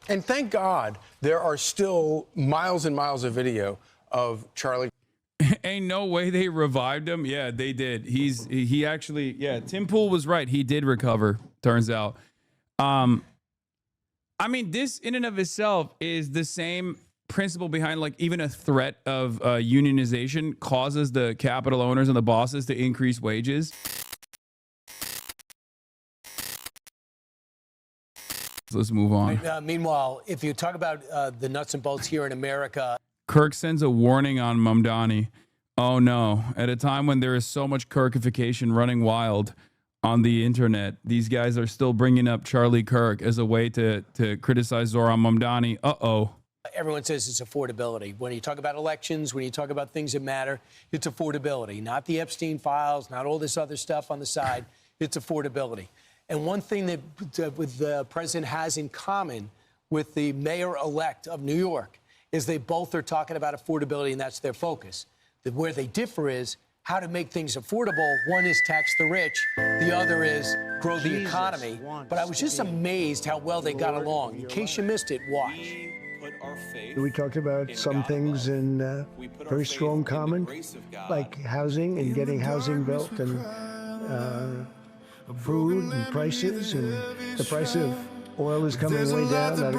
And thank God there are still miles and miles of video of Charlie. Ain't no way they revived him. Yeah, they did. He actually, yeah, Tim Pool was right. He did recover, turns out. I mean, this in and of itself is the same principle behind, like, even a threat of unionization causes the capital owners and the bosses to increase wages. Let's move on. Meanwhile, if you talk about the nuts and bolts here in America. Kirk sends a warning on Mamdani. Oh no. At a time when there is so much Kirkification running wild on the internet, these guys are still bringing up Charlie Kirk as a way to criticize Zohran Mamdani. Uh-oh. Everyone says it's affordability. When you talk about elections, when you talk about things that matter, it's affordability. Not the Epstein files, not all this other stuff on the side. It's affordability. And one thing that the president has in common with the mayor-elect of New York is they both are talking about affordability, and that's their focus. Where they differ is how to make things affordable. One is tax the rich, the other is grow the economy. But I was just amazed how well they got along. In case you missed it, watch. We talked about some things in very strong common, like housing and getting housing built, and food and prices, and the price of oil is coming way down.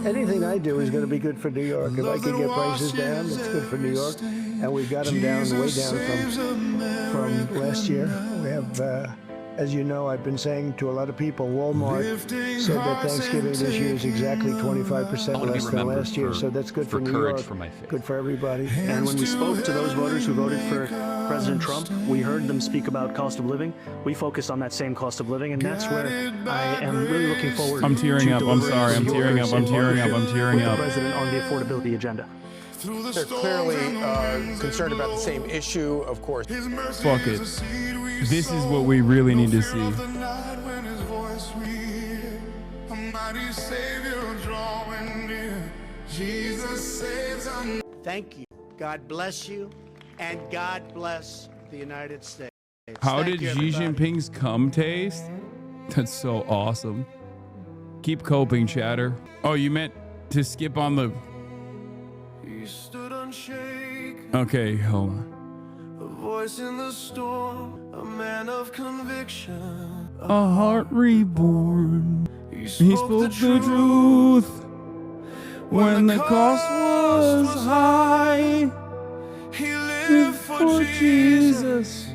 Anything I do is going to be good for New York. If I can get prices down, it's good for New York. And we got them down, way down from last year. We have, as you know, I've been saying to a lot of people, Walmart said that Thanksgiving this year is exactly 25% less than last year. So that's good for New York, good for everybody. And when we spoke to those voters who voted for President Trump, we heard them speak about cost of living. We focused on that same cost of living, and that's where I am really looking forward. I'm tearing up. I'm sorry. I'm tearing up. I'm tearing up. I'm tearing up. The president on the affordability agenda. They're clearly concerned about the same issue, of course. Fuck it. This is what we really need to see. Thank you. God bless you, and God bless the United States. How did Xi Jinping's cum taste? That's so awesome. Keep coping, chatter. Oh, you meant to skip on the... Okay, hold on. A voice in the storm, a man of conviction, a heart reborn. He spoke the truth when the cost was high. He lived for Jesus,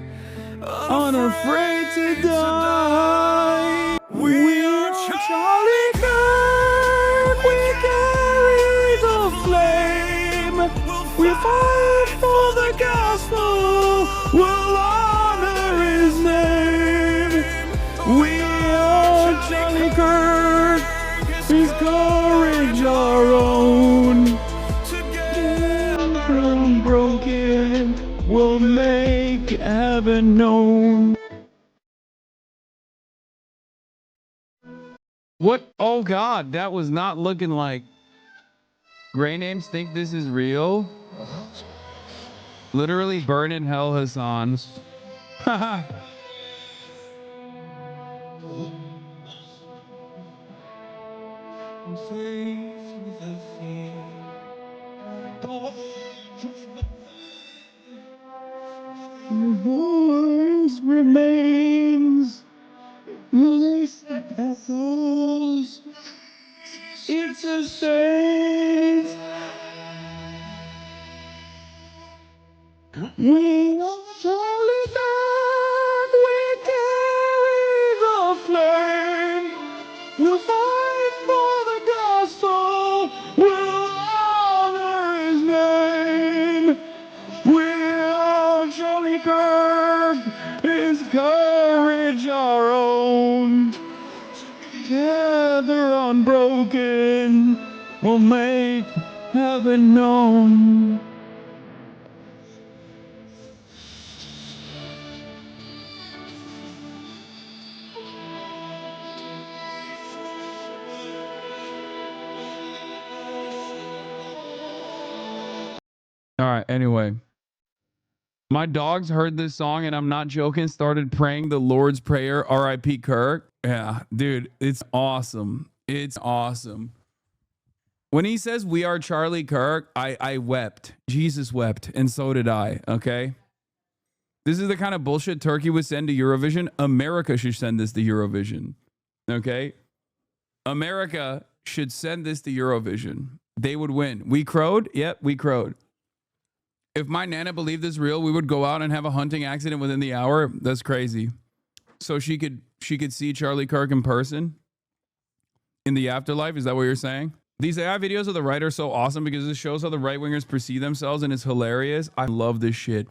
unafraid to die. We are Charlie Kirk. We carry the flame. We fight for the gospel. We'll honor his name. We are Charlie Kirk. His courage our own. Together unbroken, we'll make heaven known. What? Oh God, that was not looking like. Gray names think this is real. Literally burn in hell, Hasan. Haha. Voice remains. It's a saint. We are Charlie Kirk. We carry the flame. We'll fight for the gospel. We'll honor his name. We are Charlie Kirk. His courage our own. Together unbroken, we'll make heaven known. All right, anyway. My dogs heard this song, and I'm not joking, started praying the Lord's Prayer, R.I.P. Kirk. Yeah, dude, it's awesome. It's awesome. When he says we are Charlie Kirk, I wept. Jesus wept, and so did I, okay? This is the kind of bullshit Turkey would send to Eurovision. America should send this to Eurovision, okay? America should send this to Eurovision. They would win. We crowed? Yep, we crowed. If my Nana believed this real, we would go out and have a hunting accident within the hour. That's crazy. So she could see Charlie Kirk in person in the afterlife. Is that what you're saying? These AI videos of the right are so awesome because this shows how the right wingers perceive themselves, and it's hilarious. I love this shit.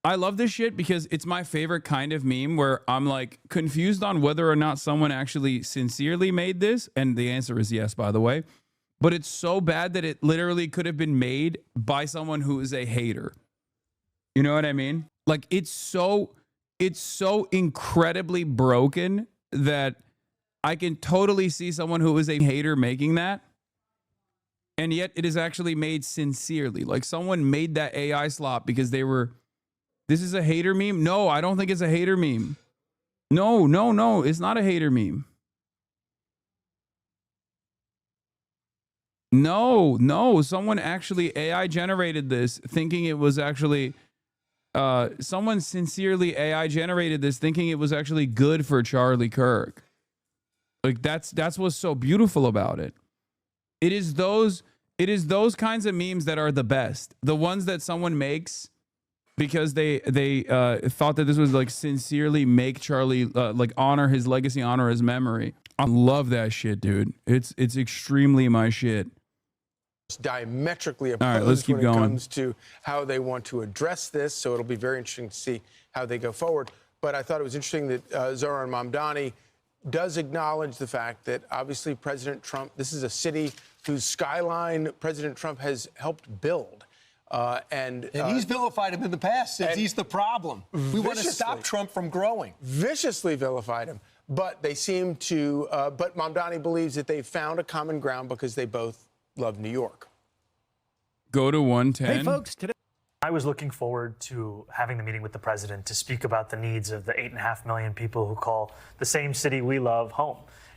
I love this shit because it's my favorite kind of meme where I'm like confused on whether or not someone actually sincerely made this. And the answer is yes, by the way. But it's so bad that it literally could have been made by someone who is a hater. You know what I mean? Like it's so incredibly broken that I can totally see someone who is a hater making that. And yet it is actually made sincerely. Like someone made that AI slop because they were, this is a hater meme? No, I don't think it's a hater meme. No, it's not a hater meme. No, someone actually AI generated this thinking it was actually, someone sincerely AI generated this thinking it was actually good for Charlie Kirk. Like that's what's so beautiful about it. It is those kinds of memes that are the best. The ones that someone makes because they thought that this was like sincerely make Charlie like honor his legacy, honor his memory. I love that shit, dude. It's extremely my shit. Diametrically opposed All right, let's keep when it going. comes to how they want to address this. So it'll be very interesting to see how they go forward. But I thought it was interesting that Zohran Mamdani does acknowledge the fact that obviously President Trump, this is a city whose skyline President Trump has helped build. And he's vilified him in the past, says he's the problem. We want to stop Trump from growing. Viciously vilified him. But they seem to, but Mamdani believes that they found a common ground because they both love New York. Go to 110. Hey, folks, today I was looking forward to having the meeting with the president to speak about the needs of the 8.5 million people who call the same city we love home,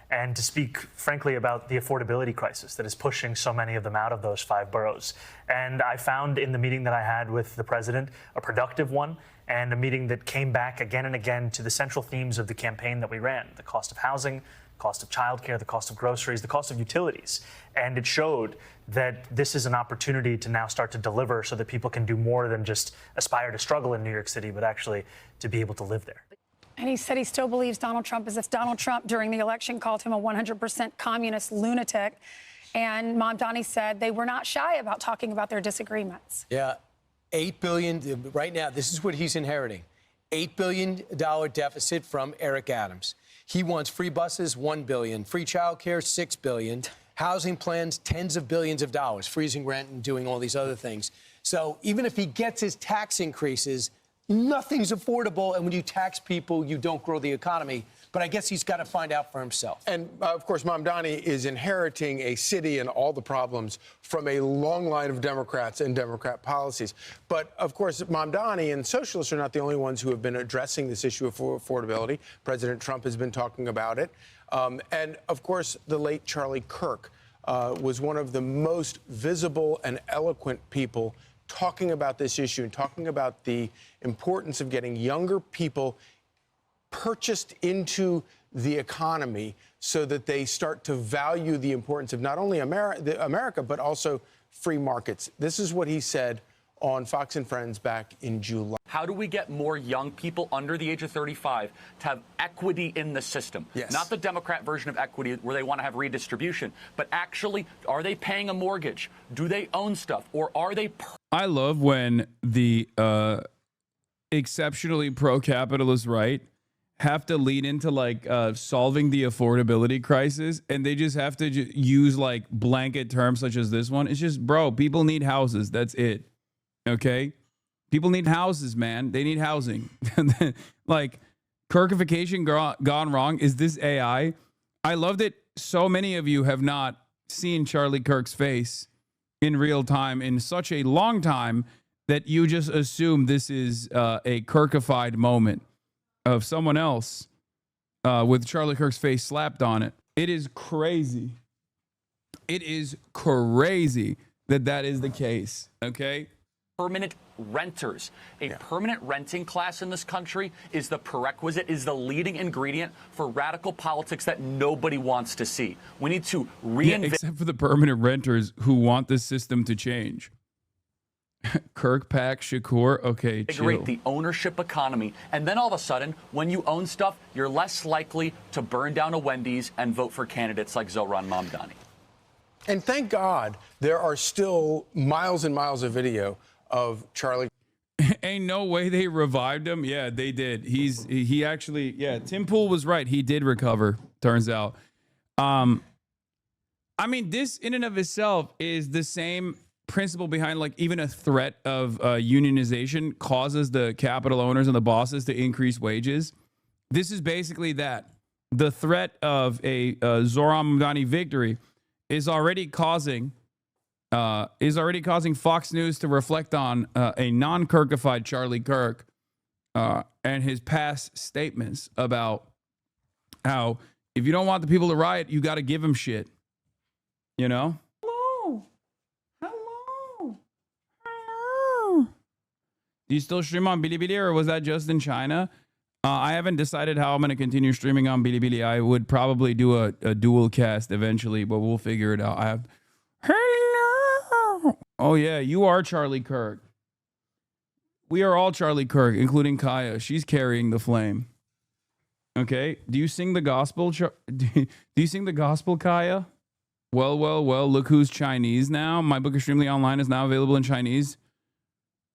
and to speak, frankly, about the affordability crisis that is pushing so many of them out of those 5 boroughs. And I found in the meeting that I had with the president a productive one, and a meeting that came back again and again to the central themes of the campaign that we ran: the cost of housing, cost of childcare, the cost of groceries, the cost of utilities. And it showed that this is an opportunity to now start to deliver so that people can do more than just aspire to struggle in New York City, but actually to be able to live there. And he said he still believes Donald Trump, as if Donald Trump during the election called him a 100% communist lunatic. And Mamdani said they were not shy about talking about their disagreements. Yeah, $8 billion, right now, this is what he's inheriting. $8 billion deficit from Eric Adams. He wants free buses, $1 billion, free childcare, $6 billion, housing plans, tens of billions of dollars, freezing rent and doing all these other things. So even if he gets his tax increases, nothing's affordable. And when you tax people, you don't grow the economy. But I guess he's got to find out for himself. And, of course, Mamdani is inheriting a city and all the problems from a long line of Democrats and Democrat policies. But, of course, Mamdani and socialists are not the only ones who have been addressing this issue of affordability. President Trump has been talking about it. And, of course, the late Charlie Kirk was one of the most visible and eloquent people talking about this issue and talking about the importance of getting younger people purchased into the economy so that they start to value the importance of not only America, but also free markets. This is what he said on Fox and Friends back in July. How do we get more young people under the age of 35 to have equity in the system? Yes. Not the Democrat version of equity where they want to have redistribution, but actually, are they paying a mortgage? Do they own stuff? Or are they... I love when the exceptionally pro-capitalist right have to lean into like solving the affordability crisis, and they just have to use like blanket terms such as this one. It's just, bro, people need houses. That's it. Okay? People need houses, man. They need housing. Like, Kirkification gone wrong. Is this AI? I love that so many of you have not seen Charlie Kirk's face in real time in such a long time that you just assume this is a Kirkified moment of someone else with Charlie Kirk's face slapped on it. It is crazy. It is crazy that that is the case, okay? Permanent renters. A permanent renting class in this country is the prerequisite, is the leading ingredient for radical politics that nobody wants to see. We need to reinvent. Except for the permanent renters who want this system to change. Kirkpatrick Shakur, okay, chill. The ownership economy. And then all of a sudden, when you own stuff, you're less likely to burn down a Wendy's and vote for candidates like Zohran Mamdani. And thank God there are still miles and miles of video of Charlie. Ain't no way they revived him. Yeah, they did. He actually, yeah, Tim Pool was right. He did recover, turns out. I mean, this in and of itself is the same principle behind, like, even a threat of unionization causes the capital owners and the bosses to increase wages. This is basically that. The threat of a Zohran Mamdani victory is already causing Fox News to reflect on a non-Kirkified Charlie Kirk and his past statements about how if you don't want the people to riot, you got to give them shit. You know? Hello. Do you still stream on Bilibili, or was that just in China? I haven't decided how I'm going to continue streaming on Bilibili. I would probably do a dual cast eventually, but we'll figure it out. I have... Hello. Oh, yeah, you are Charlie Kirk. We are all Charlie Kirk, including Kaya. She's carrying the flame. Okay, do you sing the gospel? Do you sing the gospel, Kaya? Well, look who's Chinese now. My book Extremely Online is now available in Chinese.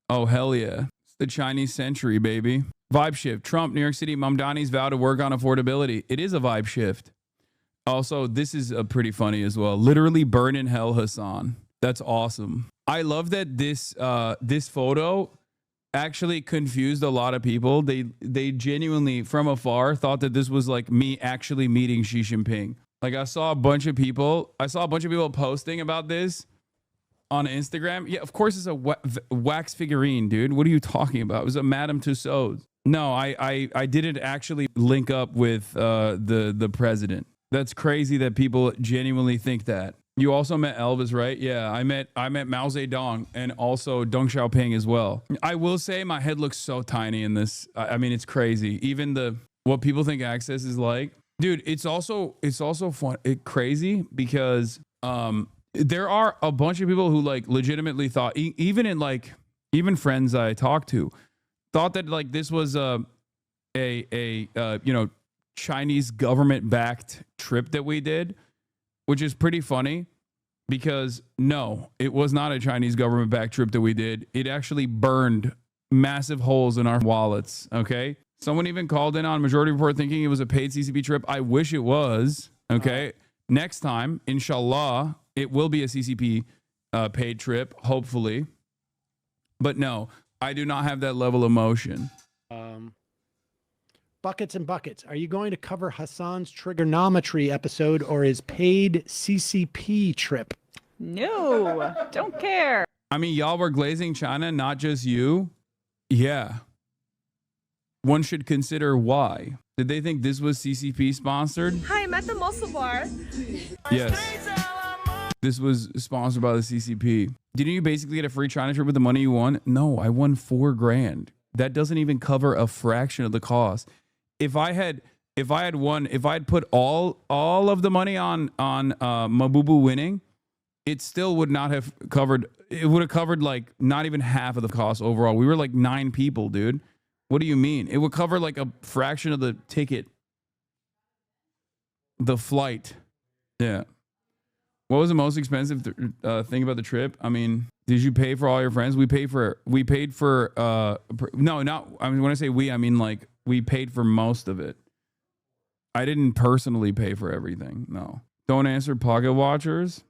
Oh, hell yeah. It's the Chinese century, baby. Vibe shift. Trump, New York City, Mamdani's vow to work on affordability. It is a vibe shift. Also, this is pretty funny as well. Literally burn in hell, Hasan. That's awesome. I love that this photo actually confused a lot of people. They genuinely, from afar, thought that this was like me actually meeting Xi Jinping. Like, I saw a bunch of people posting about this on Instagram. Yeah, of course it's a wax figurine, dude. What are you talking about? It was a Madame Tussauds. No, I didn't actually link up with the president. That's crazy that people genuinely think that. You also met Elvis, right? Yeah, I met Mao Zedong and also Deng Xiaoping as well. I will say my head looks so tiny in this. I mean, it's crazy. Even what people think Access is like. Dude, it's also fun. Crazy because there are a bunch of people who like legitimately thought, even friends I talked to, thought that like this was a Chinese government backed trip that we did, which is pretty funny because no, it was not a Chinese government backed trip that we did. It actually burned massive holes in our wallets. Okay. Someone even called in on Majority Report thinking it was a paid CCP trip. I wish it was. Okay. Next time, inshallah, it will be a CCP paid trip, hopefully. But no, I do not have that level of emotion. Buckets and buckets. Are you going to cover Hasan's trigonometry episode or his paid CCP trip? No, don't care. I mean, y'all were glazing China, not just you. Yeah. One should consider why. Did they think this was CCP sponsored? Hi, I'm at the muscle bar. Yes. This was sponsored by the CCP. Didn't you basically get a free China trip with the money you won? No, I won $4,000. That doesn't even cover a fraction of the cost. If I had put all of the money on Mabubu winning, it still would not have covered. It would have covered like not even half of the cost overall. We were like 9 people, dude. What do you mean? It would cover like a fraction of the ticket, the flight. Yeah. What was the most expensive thing about the trip? I mean, did you pay for all your friends? We paid for no, not, I mean, when I say we, I mean like we paid for most of it. I didn't personally pay for everything. No. Don't answer Pocket Watchers.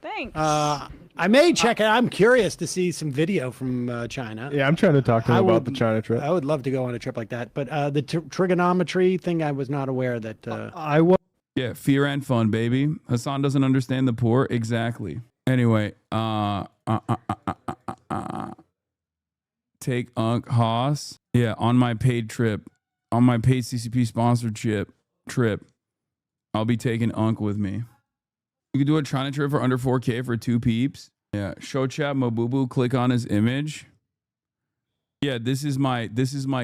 Thanks. I may check it. I'm curious to see some video from China. Yeah, I'm trying to talk to him about the China trip. I would love to go on a trip like that. But the trigonometry thing, I was not aware that. I was. Yeah, fear and fun, baby. Hasan doesn't understand the poor. Exactly. Anyway, take Unc Haas. Yeah, on my paid trip, on my paid CCP sponsored trip, I'll be taking Unc with me. You could do a China trip for under 4K for 2 peeps. Yeah, show chat Mabubu. Click on his image. Yeah, this is my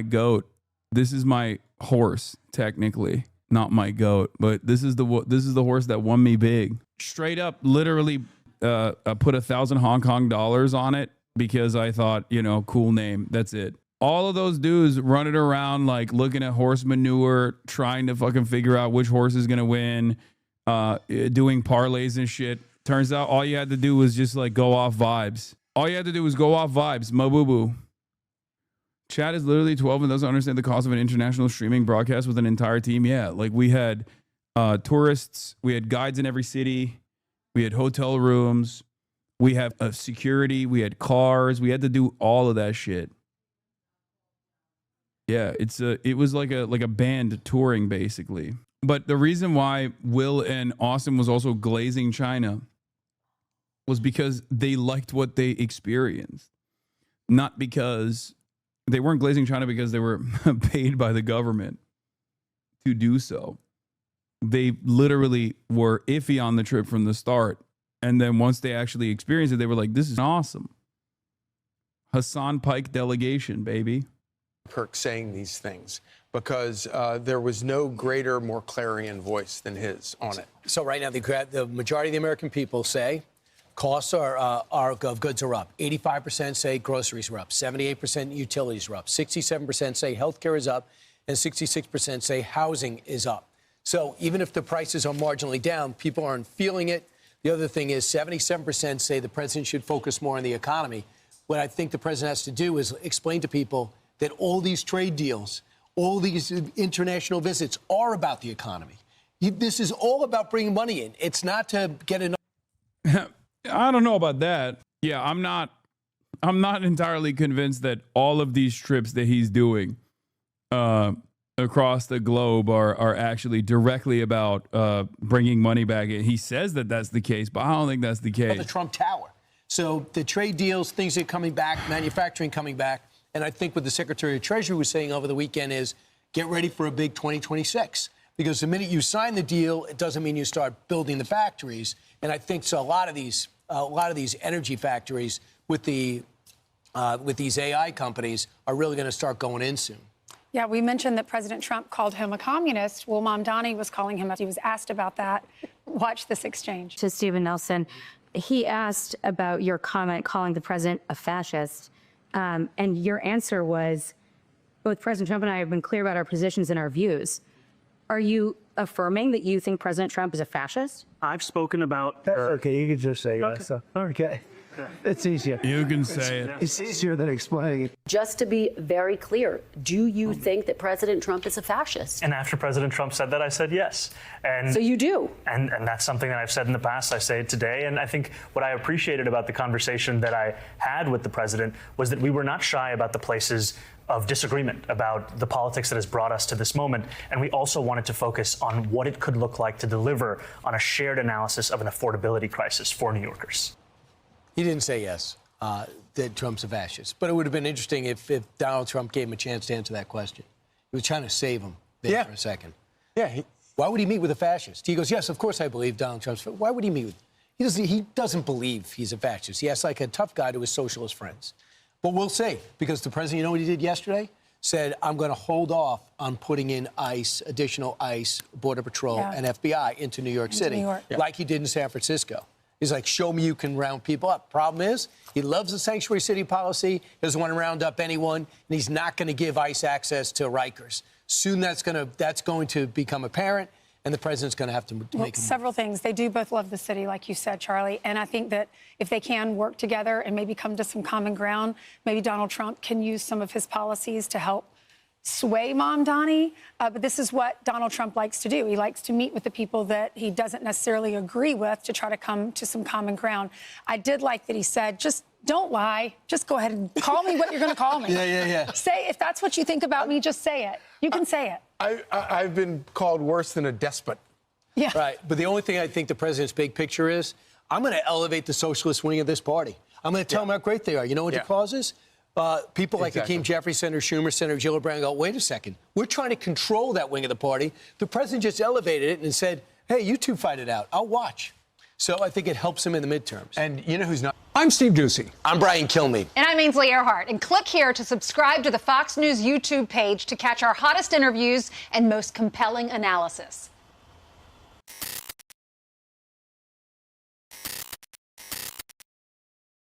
goat. This is my horse, technically, not my goat, but this is the horse that won me big. Straight up, literally, I put 1,000 Hong Kong dollars on it because I thought, you know, cool name. That's it. All of those dudes running around like looking at horse manure, trying to fucking figure out which horse is gonna win, doing parlays and shit. Turns out all you had to do was just like go off vibes. All you had to do was go off vibes. Mabubu. Chat is literally 12 and doesn't understand the cost of an international streaming broadcast with an entire team. Yeah, like we had tourists, we had guides in every city, we had hotel rooms, we have security, we had cars, we had to do all of that shit. Yeah, it was like a band touring basically. But the reason why Will and Austin was also glazing China was because they liked what they experienced, not because they weren't glazing China because they were paid by the government to do so. They literally were iffy on the trip from the start. And then once they actually experienced it, they were like, this is awesome. Hasan Pike delegation, baby. Kirk saying these things because there was no greater, more clarion voice than his on it. So right now, the majority of the American people say costs of goods are up. 85% say groceries are up. 78% utilities are up. 67% say healthcare is up. And 66% say housing is up. So even if the prices are marginally down, people aren't feeling it. The other thing is 77% say the president should focus more on the economy. What I think the president has to do is explain to people that all these trade deals, all these international visits are about the economy. This is all about bringing money in. It's not to get enough. I don't know about that. Yeah, I'm not entirely convinced that all of these trips that he's doing across the globe are actually directly about bringing money back in. He says that that's the case, but I don't think that's the case. The Trump Tower. So the trade deals, things are coming back, manufacturing coming back. And I think what the Secretary of Treasury was saying over the weekend is get ready for a big 2026. Because the minute you sign the deal, it doesn't mean you start building the factories. And I think so. A lot of these energy factories with these AI companies are really going to start going in soon. Yeah, we mentioned that President Trump called him a communist. Well, Mamdani was calling him. He was asked about that. Watch this exchange. To Stephen Nelson, he asked about your comment calling the president a fascist, and your answer was, both President Trump and I have been clear about our positions and our views. Are you affirming that you think President Trump is a fascist? I've spoken about... Okay, you can just say that. So, okay. It's easier. You can say it. It's easier than explaining it. Just to be very clear, do you think that President Trump is a fascist? And after President Trump said that, I said yes. And so you do. And that's something that I've said in the past. I say it today. And I think what I appreciated about the conversation that I had with the president was that we were not shy about the places of disagreement about the politics that has brought us to this moment. And we also wanted to focus on what it could look like to deliver on a shared analysis of an affordability crisis for New Yorkers. He didn't say yes, that Trump's a fascist. But it would have been interesting if Donald Trump gave him a chance to answer that question. He was trying to save him there for a second. Yeah. Why would he meet with a fascist? He goes, yes, of course I believe Donald Trump's. Why would he meet with? He doesn't believe he's a fascist. He acts like a tough guy to his socialist friends. But we'll see, because the president, you know what he did yesterday? Said, I'm going to hold off on putting in ICE, additional ICE, Border Patrol, and FBI into New York City, like he did in San Francisco. He's like, show me you can round people up. Problem is, he loves the sanctuary city policy. He doesn't want to round up anyone, and he's not going to give ICE access to Rikers. Soon that's going to become apparent, and the president's going to have to make several things. They do both love the city, like you said, Charlie. And I think that if they can work together and maybe come to some common ground, maybe Donald Trump can use some of his policies to help sway Mamdani. But this is what Donald Trump likes to do. He likes to meet with the people that he doesn't necessarily agree with to try to come to some common ground. I did like that he said, just don't lie. Just go ahead and call me what you're going to call me. Say, if that's what you think about me, just say it. You can say it. I've been called worse than a despot. Yeah. Right. But the only thing I think the president's big picture is, I'm going to elevate the socialist wing of this party. I'm going to tell them how great they are. You know what the cause is? People like Hakeem Jeffries, Senator Schumer, Senator Gillibrand go, wait a second. We're trying to control that wing of the party. The president just elevated it and said, hey, you two fight it out. I'll watch. So I think it helps him in the midterms. And you know who's not? I'm Steve Doocy. I'm Brian Kilmeade. And I'm Ainsley Earhart. And click here to subscribe to the Fox News YouTube page to catch our hottest interviews and most compelling analysis.